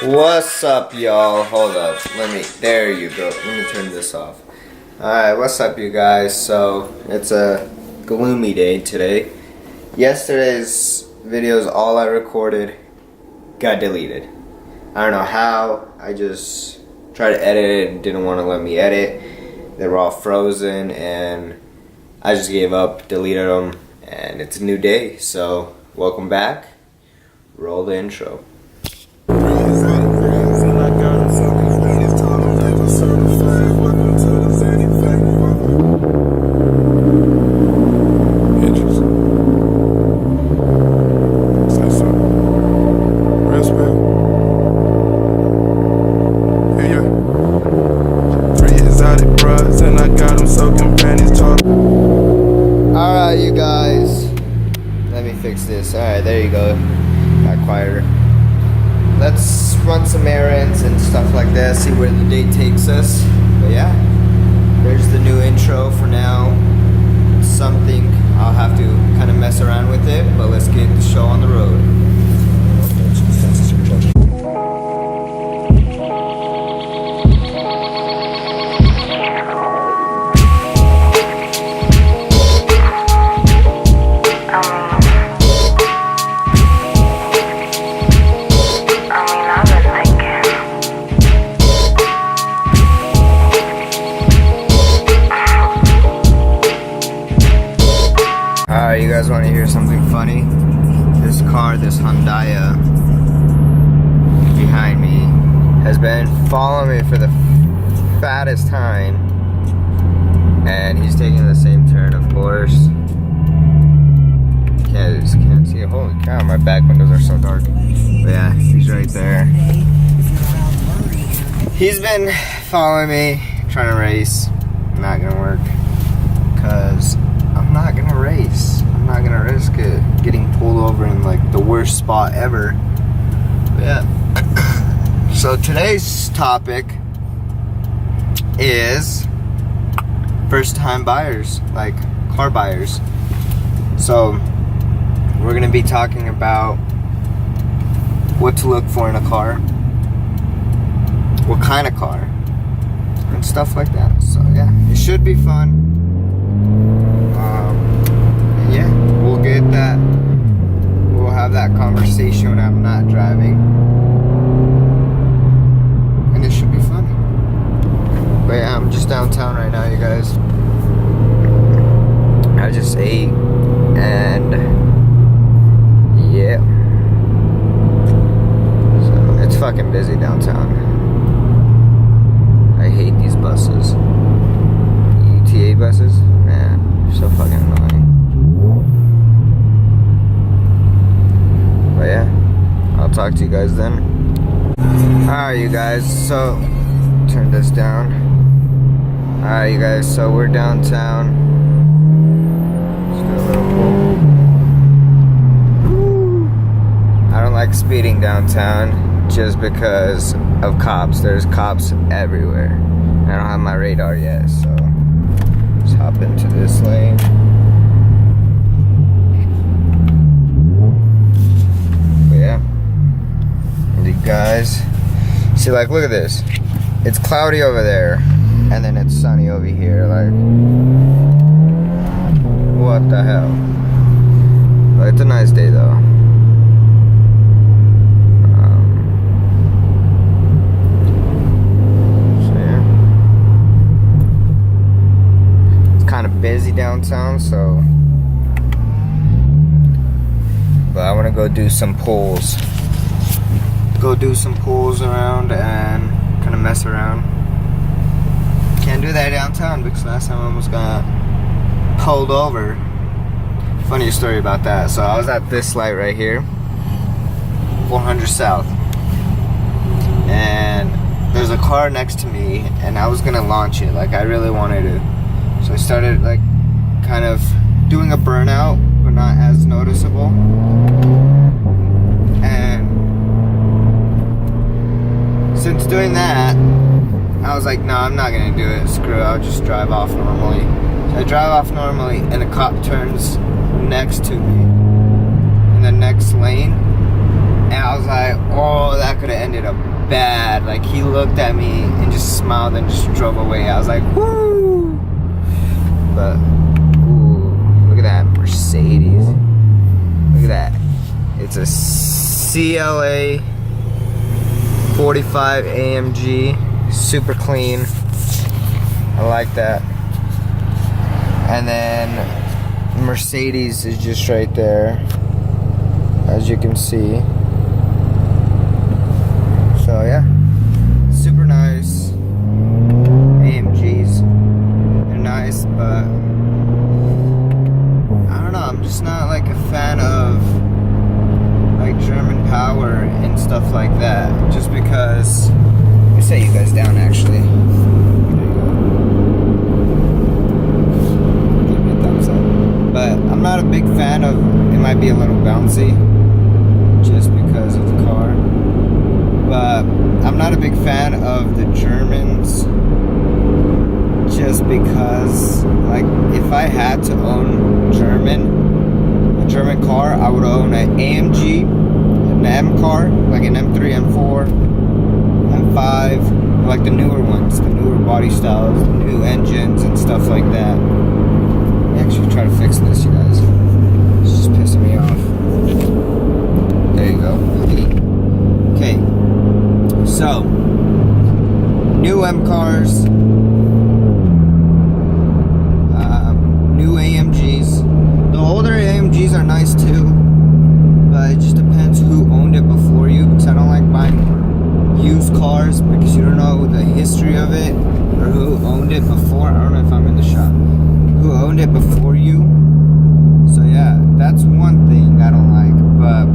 What's up, y'all? Hold up. There you go. Let me turn this off. Alright, what's up, you guys? So, it's a gloomy day today. Yesterday's videos, all I recorded, got deleted. I don't know how. I just tried to edit it and didn't want to let me edit. They were all frozen, and I just gave up, deleted them, and it's a new day. So, welcome back. Roll the intro. Alright, you guys. Let me fix this. Alright, there you go. Got quieter. Let's run some errands and stuff like that, see where the day takes us. But yeah, there's the new intro for now. Something I'll have to kind of mess around with it, but let's get the show on the road. Alright, you guys want to hear something funny? This car, this Hyundai behind me, has been following me for the fattest time. And he's taking the same turn, of course. Can't see it. Holy cow, my back windows are so dark. But yeah, he's right there. He's been following me, trying to race. Not gonna work. Because I'm not gonna race. I'm not gonna risk it getting pulled over in like the worst spot ever. But yeah. So today's topic is first time buyers, like car buyers. So we're gonna be talking about what to look for in a car, what kind of car, and stuff like that. So yeah, it should be fun. Yeah, we'll get that. We'll have that conversation when I'm not driving, and it should be fun. But yeah, I'm just downtown right now, you guys. I just ate, and yeah, so it's fucking busy downtown. I hate these buses. UTA buses, man, they're so fucking annoying. But yeah, I'll talk to you guys then. Alright, you guys, so turn this down. Alright, you guys, so we're downtown. Just do a little pull. I don't like speeding downtown just because of cops. There's cops everywhere. I don't have my radar yet, so let's hop into this lane. Guys, see, like, look at this. It's cloudy over there, and then it's sunny over here. Like, what the hell? But it's a nice day, though. So yeah, it's kind of busy downtown, so. But I want to go do some pulls. Go do some pulls around and kind of mess around. Can't do that downtown because last time I almost got pulled over. Funny story about that. So I was at this light right here, 400 South, and there's a car next to me, and I was gonna launch it. Like, I really wanted to. So I started like kind of doing a burnout, but not as noticeable. Since doing that, I was like, no, I'm not gonna do it. Screw it, I'll just drive off normally. So I drive off normally, and a cop turns next to me in the next lane, and I was like, oh, that that could have ended up bad. Like, he looked at me and just smiled and just drove away. I was like, woo! But, ooh, look at that Mercedes. Look at that. It's a CLA 45 AMG. Super clean. I like that. And then Mercedes is just right there, as you can see. So yeah, super nice. AMGs, they're nice, but I don't know, I'm just not like a fan of like German power and stuff like that, just because. Let me set you guys down actually. But I'm not a big fan of, it might be a little bouncy just because of the car, but I'm not a big fan of the Germans just because, like, if I had to own a German car, I would own an AMG, an M car, like an M3, M4, M5, like the newer ones, the newer body styles, the new engines and stuff like that. Actually try to fix this, you guys. It's just pissing me off. There you go. Okay. So, new M cars, new AMGs. The older AMGs are nice too, but it just depends who owned it before you, because I don't like buying used cars because you don't know the history of it or who owned it before. I don't know if I'm in the shop. Who owned it before you. So yeah, that's one thing I don't like, but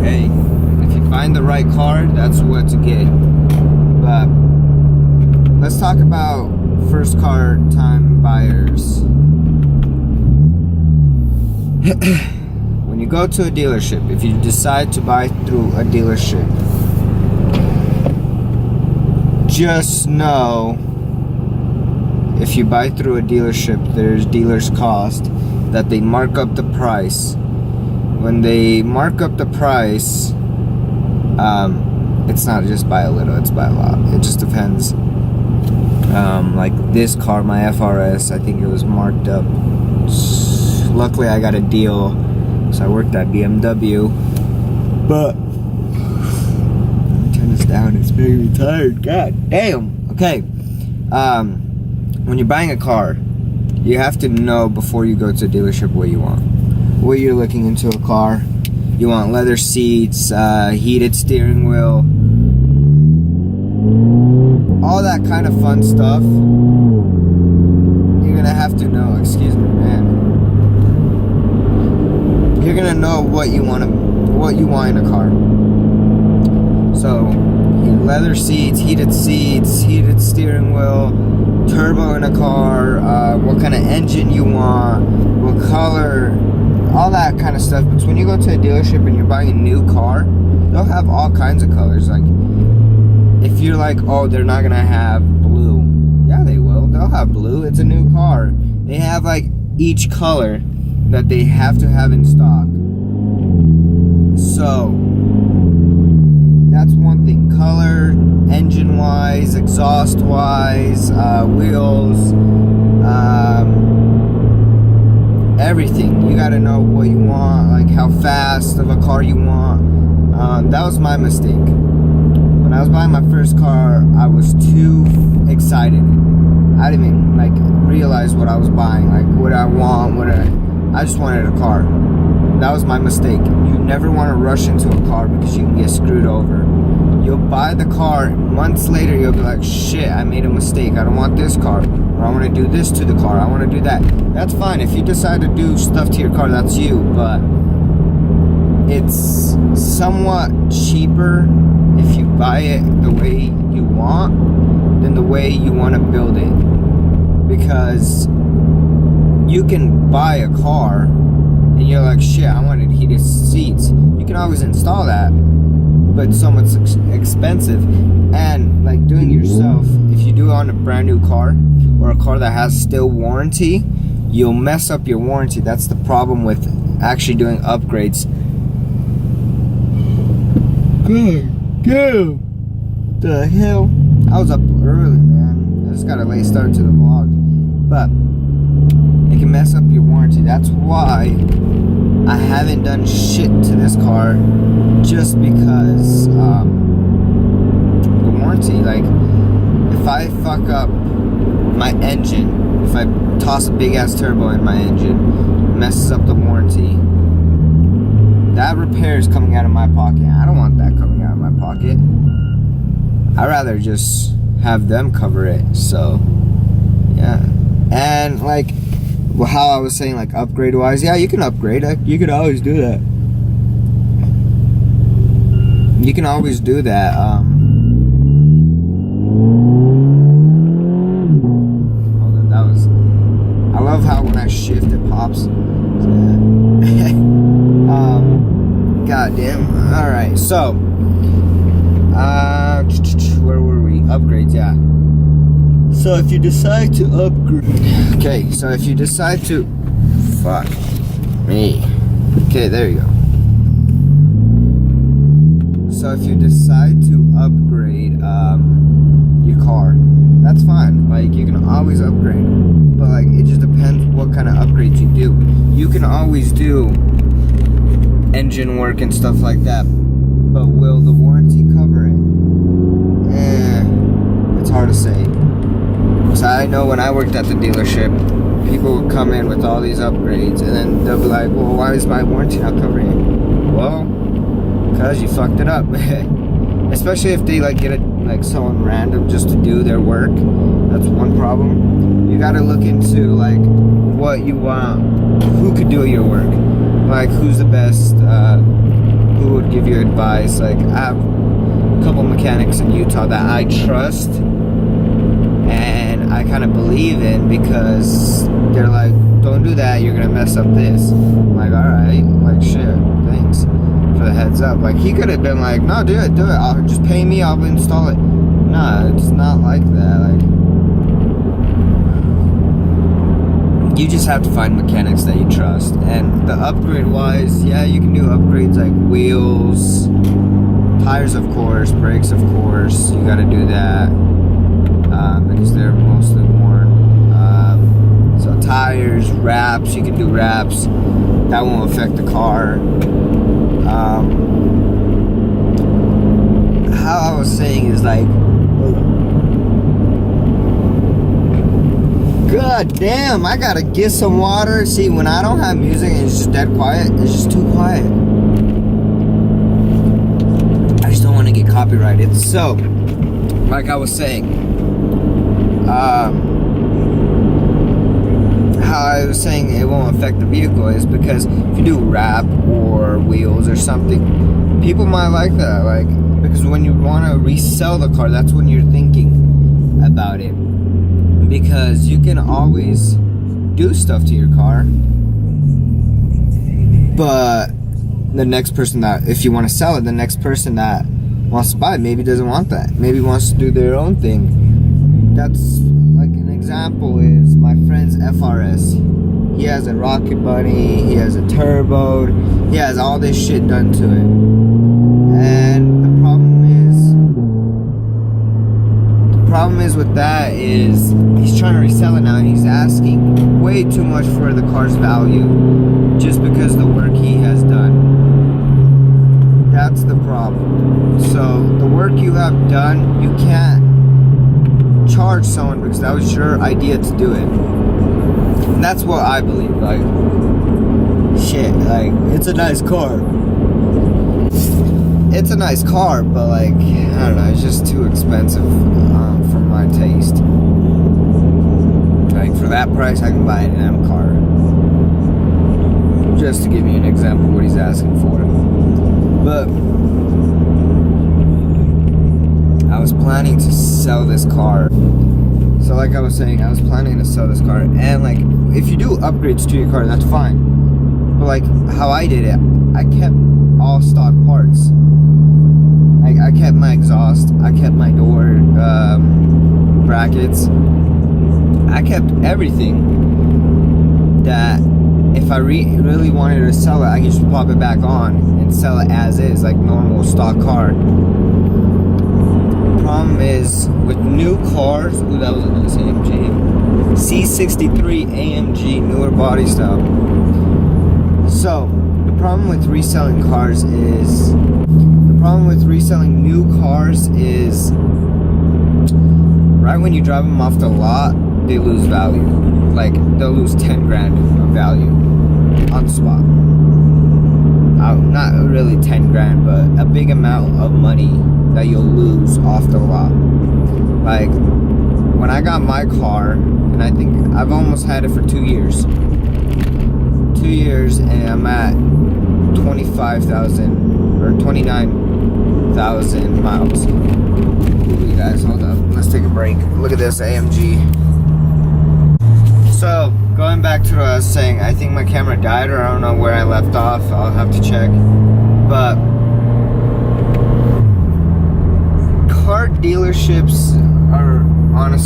hey, if you find the right car, that's what to get. But let's talk about first car time buyers. When you go to a dealership, if you decide to buy through a dealership, just know, if you buy through a dealership, there's dealer's cost that they mark up the price. When they mark up the price, it's not just by a little, it's by a lot. It just depends. Like this car, my FRS, I think it was marked up. Luckily I got a deal, so I worked at BMW. But let me turn this down, it's making me tired. God damn. Okay. When you're buying a car, you have to know before you go to a dealership what you want. What you're looking into a car. You want leather seats, heated steering wheel, all that kind of fun stuff. You're gonna have to know, excuse me, man. You're gonna know what you want in a car. So, leather seats, heated steering wheel, turbo in a car, what kind of engine you want, what color, all that kind of stuff. But when you go to a dealership and you're buying a new car, they'll have all kinds of colors. Like, if you're like, oh, they're not gonna have blue, yeah, they will. They'll have blue. It's a new car. They have like each color that they have to have in stock. So that's one thing. Color, engine wise, exhaust wise, wheels, everything. You gotta know what you want, like how fast of a car you want. That was my mistake. When I was buying my first car, I was too excited. I didn't even like realize what I was buying, like what I want, I just wanted a car. That was my mistake. You never want to rush into a car because you can get screwed over. You'll buy the car, months later you'll be like, shit, I made a mistake. I don't want this car. Or I want to do this to the car. I want to do that. That's fine. If you decide to do stuff to your car, that's you. But it's somewhat cheaper if you buy it the way you want than the way you want to build it. Because you can buy a car and you're like, shit, I wanted heated seats. You can always install that, but it's so much expensive. And like doing it yourself, if you do it on a brand new car or a car that has still warranty, you'll mess up your warranty. That's the problem with actually doing upgrades. God damn. The hell? I was up early, man. I just got a late start to the vlog. But it can mess up your warranty. That's why I haven't done shit to this car, just because the warranty. Like, if I fuck up my engine, if I toss a big ass turbo in my engine, it messes up the warranty. That repair is coming out of my pocket. I don't want that coming out of my pocket. I'd rather just have them cover it. So yeah. And like, well, how I was saying, like, upgrade wise, yeah, you can upgrade. You can always do that. You can always do that. Hold on, that was. I love how when I shift it pops. God damn. All right, so where were we? Upgrades, yeah. So if you decide to upgrade, okay, so if you decide to, fuck me, okay, there you go. So if you decide to upgrade your car, that's fine. Like, you can always upgrade, but like, it just depends what kind of upgrades you do. You can always do engine work and stuff like that, but will the warranty cover it? It's hard to say. So I know when I worked at the dealership, people would come in with all these upgrades, and then they'll be like, well, why is my warranty not covering it? Well, because you fucked it up. Especially if they like get it, like someone random just to do their work. That's one problem. You gotta look into like what you want, who could do your work, like who's the best, who would give you advice. Like, I have a couple mechanics in Utah that I trust and I kind of believe in, because they're like, don't do that, you're gonna mess up this. I'm like, alright, like, shit, thanks for the heads up. Like, he could have been like, no, do it, I'll just pay me, I'll install it. Nah, it's not like that. Like, you just have to find mechanics that you trust. And the upgrade wise, yeah, you can do upgrades like wheels, tires, of course, brakes, of course, you gotta do that. Because they're mostly worn. So tires, wraps, you can do wraps. That won't affect the car. How I was saying is like, god damn, I gotta get some water. See, when I don't have music and it's just dead quiet, it's just too quiet. I just don't want to get copyrighted. So, like I was saying, how I was saying it won't affect the vehicle is because if you do wrap or wheels or something, people might like that. Like, because when you want to resell the car, that's when you're thinking about it. Because you can always do stuff to your car, but the next person that, if you want to sell it, the next person that wants to buy it maybe doesn't want that. Maybe wants to do their own thing. That's like an example is my friend's FRS. He has a rocket bunny, he has a turbo, he has all this shit done to it. And the problem is with that is he's trying to resell it now, and he's asking way too much for the car's value just because of the work he has done. That's the problem. So the work you have done, you can't charge someone because that was your idea to do it. And that's what I believe. Like, shit, like, it's a nice car. It's a nice car, but like, I don't know, it's just too expensive for my taste. Like, for that price, I can buy an M car. Just to give you an example of what he's asking for. But I was planning to sell this car. So like I was saying, I was planning to sell this car. And like, if you do upgrades to your car, that's fine. But like, how I did it, I kept all stock parts. I kept my exhaust, I kept my door brackets, I kept everything that if I really wanted to sell it, I can just pop it back on and sell it as is, like normal stock car. The problem is with new cars. Ooh, that was a nice AMG. C63 AMG, newer body style. So the problem with reselling cars is, the problem with reselling new cars is, right when you drive them off the lot, they lose value. Like, they'll lose 10 grand of value on the spot. Not really 10 grand, but a big amount of money that you'll lose off the lot. Like, when I got my car, and I think I've almost had it for 2 years. 2 years, and I'm at 25,000 or 29,000 miles. Ooh, you guys, hold up. Let's take a break. Look at this AMG. So, going back to what I was saying, I think my camera died, or I don't know where I left off. I'll have to check. But car dealerships are honestly